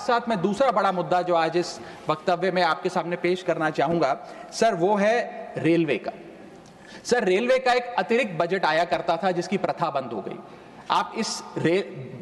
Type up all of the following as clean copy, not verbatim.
साथ मैं दूसरा बड़ा मुद्दा जो आज इस वक्तव्य में आपके सामने पेश करना चाहूंगा सर, वो है रेलवे का। सर, रेलवे का एक अतिरिक्त बजट आया करता था जिसकी प्रथा बंद हो गई। आप इस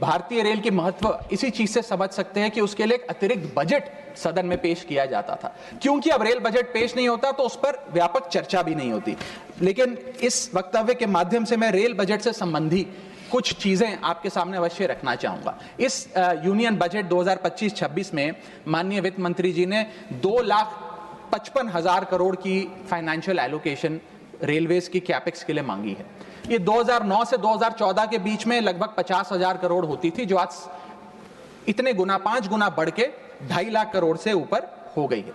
भारतीय रेल की महत्व इसी चीज से समझ सकते हैं कि उसके लिए एक अतिरिक्त बजट सदन में पेश किया जाता था। क्योंकि अब रेल बजट पेश नहीं होता तो उस पर व्यापक चर्चा भी नहीं होती। लेकिन इस वक्तव्य के माध्यम से मैं रेल बजट से संबंधी कुछ चीजें आपके सामने अवश्य रखना चाहूंगा। इस यूनियन बजट 2025-26 में माननीय वित्त मंत्री जी ने 2,55,000 करोड़ की फाइनेंशियल एलोकेशन रेलवेज की कैपेक्स के लिए मांगी है। ये 2009 से 2014 के बीच में लगभग 50,000 करोड़ होती थी, जो आज इतने गुना 5 गुना बढ़ के 2.5 लाख करोड़ से ऊपर हो गई है।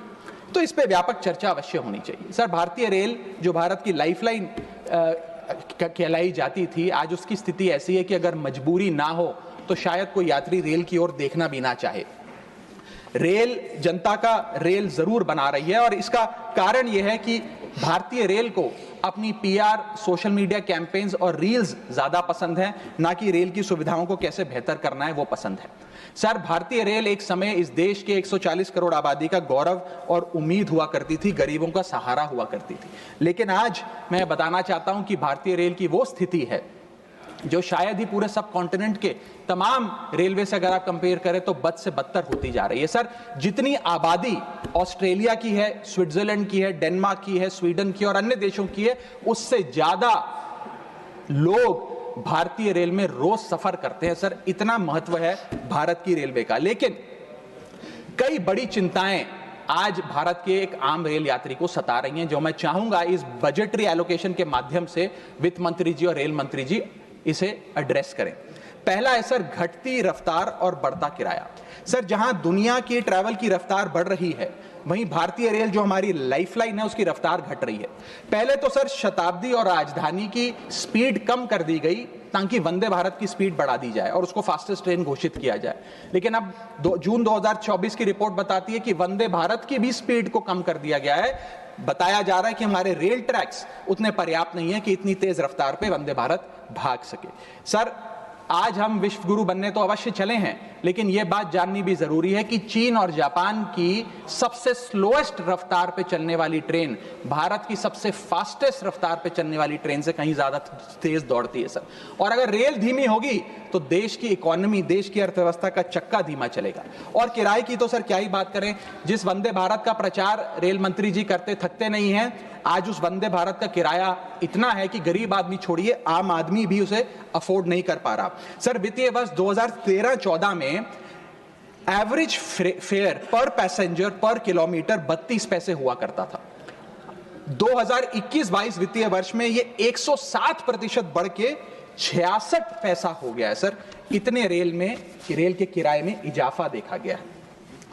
तो इस पे व्यापक चर्चा अवश्य होनी चाहिए। सर, भारतीय रेल जो भारत की लाइफलाइन कहलाई जाती थी, आज उसकी स्थिति ऐसी है कि अगर मजबूरी ना हो तो शायद कोई यात्री रेल की ओर देखना भी ना चाहे। रेल जनता का रेल जरूर बना रही है और इसका कारण यह है कि भारतीय रेल को अपनी पीआर, सोशल मीडिया कैंपेन्स और रील्स ज्यादा पसंद है, ना कि रेल की सुविधाओं को कैसे बेहतर करना है वो पसंद है। सर, भारतीय रेल एक समय इस देश के 140 करोड़ आबादी का गौरव और उम्मीद हुआ करती थी, गरीबों का सहारा हुआ करती थी। लेकिन आज मैं बताना चाहता हूं कि भारतीय रेल की वो स्थिति है जो शायद ही पूरे सब कॉन्टिनेंट के तमाम रेलवे से अगर आप कंपेयर करें तो बद से बदतर होती जा रही है। सर, जितनी आबादी ऑस्ट्रेलिया की है, स्विट्जरलैंड की है, डेनमार्क की है, स्वीडन की और अन्य देशों की है, उससे ज्यादा लोग भारतीय रेल में रोज सफर करते हैं। सर, इतना महत्व है भारत की रेलवे का। लेकिन कई बड़ी चिंताएं आज भारत के एक आम रेल यात्री को सता रही हैं, जो मैं चाहूंगा इस बजटरी एलोकेशन के माध्यम से वित्त मंत्री जी और रेल मंत्री जी इसे एड्रेस करें। पहला है सर, घटती रफ्तार और बढ़ता किराया। सर, जहां दुनिया की ट्रैवल की रफ्तार बढ़ रही है, वहीं भारतीय रेल जो हमारी लाइफलाइन है उसकी रफ्तार घट रही है। पहले तो सर शताब्दी और राजधानी की स्पीड कम कर दी गई ताकि वंदे भारत की स्पीड बढ़ा दी जाए और उसको फास्टेस्ट ट्रेन घोषित किया जाए। लेकिन अब जून 2024 की रिपोर्ट बताती है कि वंदे भारत की भी स्पीड को कम कर दिया गया है। बताया जा रहा है कि हमारे रेल ट्रैक्स उतने पर्याप्त नहीं है कि इतनी तेज रफ्तार पे वंदे भारत भाग सके। सर, आज हम विश्व गुरु बनने तो अवश्य चले हैं, लेकिन यह बात जाननी भी जरूरी है कि चीन और जापान की सबसे स्लोएस्ट रफ्तार पे चलने वाली ट्रेन भारत की सबसे फास्टेस्ट रफ्तार पे चलने वाली ट्रेन से कहीं ज्यादा तेज दौड़ती है सर। और अगर रेल धीमी होगी तो देश की इकोनॉमी, देश की अर्थव्यवस्था का चक्का धीमा चलेगा। और किराए की तो सर क्या ही बात करें, जिस वंदे भारत का प्रचार रेल मंत्री जी करते थकते नहीं हैं, आज उस वंदे भारत का किराया इतना है कि गरीब आदमी छोड़िए, आम आदमी भी उसे अफोर्ड नहीं कर पा रहा। सर, वित्तीय वर्ष 2013-14 में एवरेज फेयर पर पैसेंजर पर किलोमीटर 32 पैसे हुआ करता था। 2021-22 वित्तीय वर्ष में ये 107% बढ़ के 66 पैसा हो गया है। सर, इतने रेल के किराए में इजाफा देखा गया है।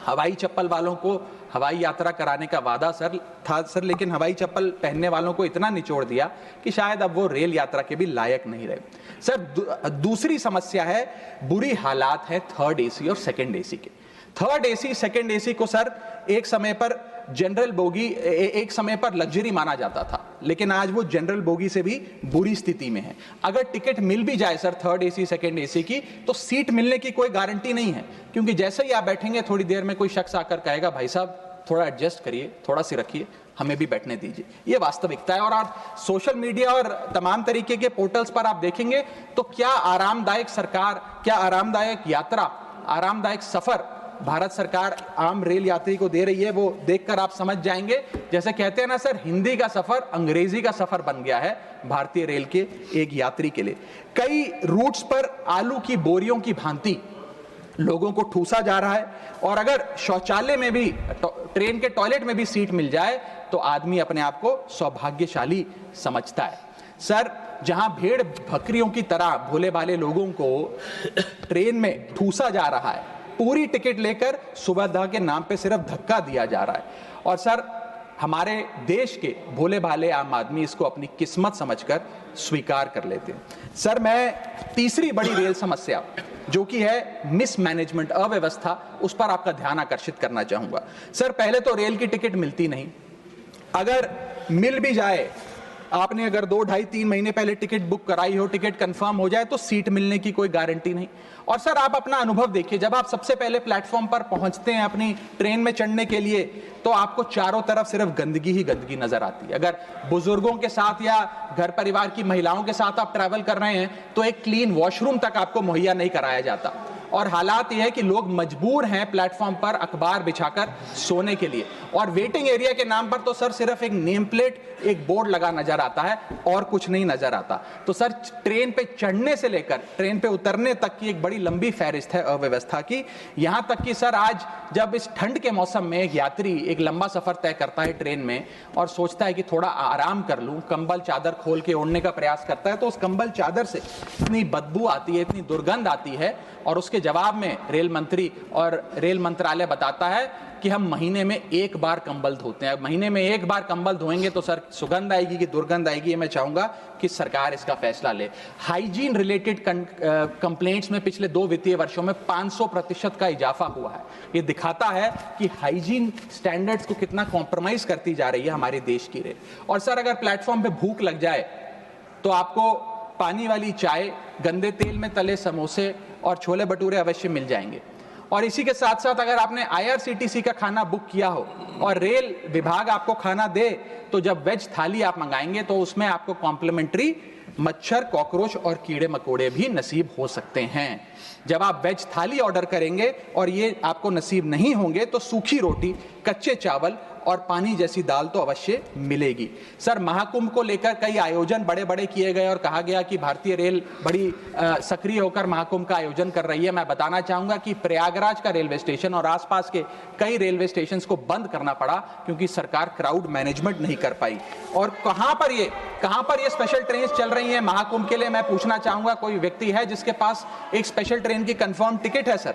हवाई चप्पल वालों को हवाई यात्रा कराने का वादा सर था सर, लेकिन हवाई चप्पल पहनने वालों को इतना निचोड़ दिया कि शायद अब वो रेल यात्रा के भी लायक नहीं रहे। सर, दूसरी समस्या है, बुरी हालात है थर्ड एसी और सेकंड एसी के। थर्ड एसी, सेकंड एसी को सर एक समय पर जनरल बोगी, एक समय पर लग्जरी माना जाता था, लेकिन आज वो जनरल बोगी से भी बुरी स्थिति में है। अगर टिकट मिल भी जाए sir third AC, second AC की, तो सीट मिलने की कोई गारंटी नहीं है, क्योंकि जैसे ही आप बैठेंगे थोड़ी देर में कोई शख्स आकर कहेगा, भाई साहब थोड़ा एडजस्ट करिए, थोड़ा सी रखिए, हमें भी बैठने दीजिए। ये वास्तविकता है। और आप सोशल मीडिया और तमाम तरीके के पोर्टल्स पर आप देखेंगे तो क्या आरामदायक सरकार, क्या आरामदायक यात्रा, आरामदायक सफर भारत सरकार आम रेल यात्री को दे रही है, वो देखकर आप समझ जाएंगे। जैसे कहते हैं ना सर, हिंदी का सफर अंग्रेजी का सफर बन गया है भारतीय रेल के एक यात्री के लिए। कई रूट्स पर आलू की बोरियों की भांति लोगों को ठूसा जा रहा है, और अगर शौचालय में भी, ट्रेन के टॉयलेट में भी सीट मिल जाए तो आदमी अपने आप को सौभाग्यशाली समझता है। सर, जहां भेड़ बकरियों की तरह भोले भाले लोगों को ट्रेन में ठूसा जा रहा है, पूरी टिकट लेकर सुविधा के नाम पे सिर्फ धक्का दिया जा रहा है, और सर हमारे देश के भोले भाले आम आदमी इसको अपनी किस्मत समझकर स्वीकार कर लेते हैं। सर, मैं तीसरी बड़ी रेल समस्या जो कि है मिसमैनेजमेंट, अव्यवस्था, उस पर आपका ध्यान आकर्षित करना चाहूंगा। सर, पहले तो रेल की टिकट मिलती नहीं, अगर मिल भी जाए आपने अगर 2, 2.5, 3 महीने पहले टिकट बुक कराई हो, टिकट कंफर्म हो जाए तो सीट मिलने की कोई गारंटी नहीं। और सर आप अपना अनुभव देखिए, जब आप सबसे पहले प्लेटफॉर्म पर पहुंचते हैं अपनी ट्रेन में चढ़ने के लिए, तो आपको चारों तरफ सिर्फ गंदगी ही गंदगी नजर आती है। अगर बुजुर्गों के साथ या घर परिवार की महिलाओं के साथ आप ट्रैवल कर रहे हैं तो एक क्लीन वॉशरूम तक आपको मुहैया नहीं कराया जाता। और हालात यह है कि लोग मजबूर हैं प्लेटफॉर्म पर अखबार बिछाकर सोने के लिए, और वेटिंग एरिया के नाम पर तो सर सिर्फ एक नेम प्लेट, एक बोर्ड लगा नजर आता है और कुछ नहीं नजर आता। तो सर ट्रेन पे चढ़ने से लेकर ट्रेन पे उतरने तक की एक बड़ी लंबी फहरिस्त है अव्यवस्था की। यहां तक कि सर आज जब इस ठंड के मौसम में एक यात्री एक लंबा सफर तय करता है ट्रेन में और सोचता है कि थोड़ा आराम कर लूं, कंबल चादर खोल के ओढ़ने का प्रयास करता है, तो उस कंबल चादर से इतनी बदबू आती है, इतनी दुर्गंध आती है, और उसके जवाब में रेल मंत्री और रेल मंत्रालय बताता है कि हम महीने में 1 बार कंबल धोते हैं। महीने में 1 बार कंबल धोएंगे तो सर सुगंध आएगी कि दुर्गंध आएगी, मैं चाहूंगा कि सरकार इसका फैसला ले। हाइजीन रिलेटेड कंप्लेंट्स में पिछले 2 वित्तीय वर्षों में 500% का इजाफा हुआ है। ये दिखाता है कि हाइजीन स्टैंडर्ड्स को कितना कॉम्प्रोमाइज करती जा रही है हमारे देश की रेल। और सर अगर प्लेटफॉर्म पे भूख लग जाए तो आपको पानी वाली चाय, गंदे तेल में तले समोसे और छोले भटूरे अवश्य मिल जाएंगे। और इसी के साथ साथ अगर आपने IRCTC का खाना बुक किया हो और रेल विभाग आपको खाना दे, तो जब वेज थाली आप मंगाएंगे तो उसमें आपको कॉम्प्लीमेंट्री मच्छर, कॉकरोच और कीड़े मकोड़े भी नसीब हो सकते हैं। जब आप वेज थाली ऑर्डर करेंगे और ये आपको नसीब नहीं होंगे तो सूखी रोटी, कच्चे चावल और पानी जैसी दाल तो अवश्य मिलेगी। सर महाकुंभ को लेकर कई आयोजन बड़े बड़े किए गए और कहा गया कि भारतीय रेल बड़ी सक्रिय होकर महाकुंभ का आयोजन कर रही है। मैं बताना चाहूंगा कि प्रयागराज का रेलवे स्टेशन और आसपास के कई रेलवे स्टेशन को बंद करना पड़ा क्योंकि सरकार क्राउड मैनेजमेंट नहीं कर पाई। और कहां पर ये स्पेशल ट्रेन चल रही है महाकुंभ के लिए, मैं पूछना चाहूंगा कोई व्यक्ति है जिसके पास एक स्पेशल ट्रेन की कंफर्म टिकट है सर?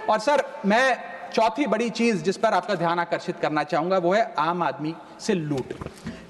और सर मैं चौथी बड़ी चीज जिस पर आपका ध्यान आकर्षित करना चाहूंगा वो है आम आदमी से लूट।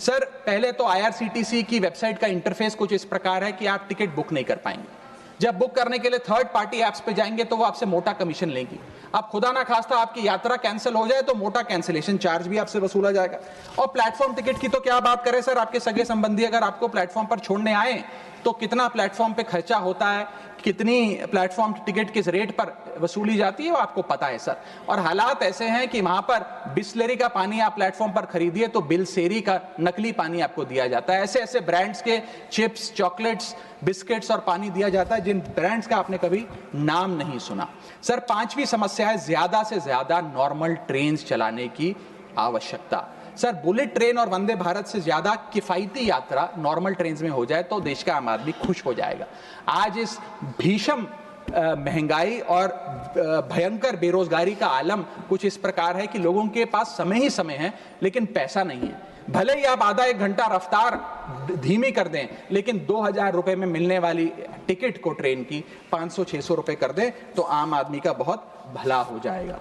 सर पहले तो IRCTC की वेबसाइट का इंटरफेस कुछ इस प्रकार है कि आप टिकट बुक नहीं कर पाएंगे। जब बुक करने के लिए थर्ड पार्टी ऐप्स पे जाएंगे तो वो आपसे मोटा कमीशन लेंगी। आप खुदा ना खास्ता आपकी यात्रा कैंसिल हो जाए तो मोटा कैंसिलेशन चार्ज भी आपसे वसूला जाएगा। और प्लेटफॉर्म टिकट की तो क्या बात करें सर, आपके सगे संबंधी अगर आपको प्लेटफॉर्म पर छोड़ने आए तो कितना प्लेटफॉर्म पे खर्चा होता है, कितनी प्लेटफॉर्म टिकट किस रेट पर वसूली जाती है वो आपको पता है सर। और हालात ऐसे हैं कि वहां पर बिस्लरी का पानी आप प्लेटफॉर्म पर खरीदिए तो बिलसेरी का नकली पानी आपको दिया जाता है। ऐसे ऐसे ब्रांड्स के चिप्स, चॉकलेट्स, बिस्किट्स और पानी दिया जाता है जिन ब्रांड्स का आपने कभी नाम नहीं सुना। सर 5वीं समस्या है ज्यादा से ज्यादा नॉर्मल ट्रेन चलाने की आवश्यकता। सर बुलेट ट्रेन और वंदे भारत से ज्यादा किफायती यात्रा नॉर्मल ट्रेन में हो जाए तो देश का आम आदमी खुश हो जाएगा। आज इस भीषण महंगाई और भयंकर बेरोजगारी का आलम कुछ इस प्रकार है कि लोगों के पास समय ही समय है लेकिन पैसा नहीं है। भले ही आप आधा 1 घंटा रफ्तार धीमी कर दें लेकिन 2000 रुपए में मिलने वाली टिकट को ट्रेन की 500-600 रुपए कर दें तो आम आदमी का बहुत भला हो जाएगा।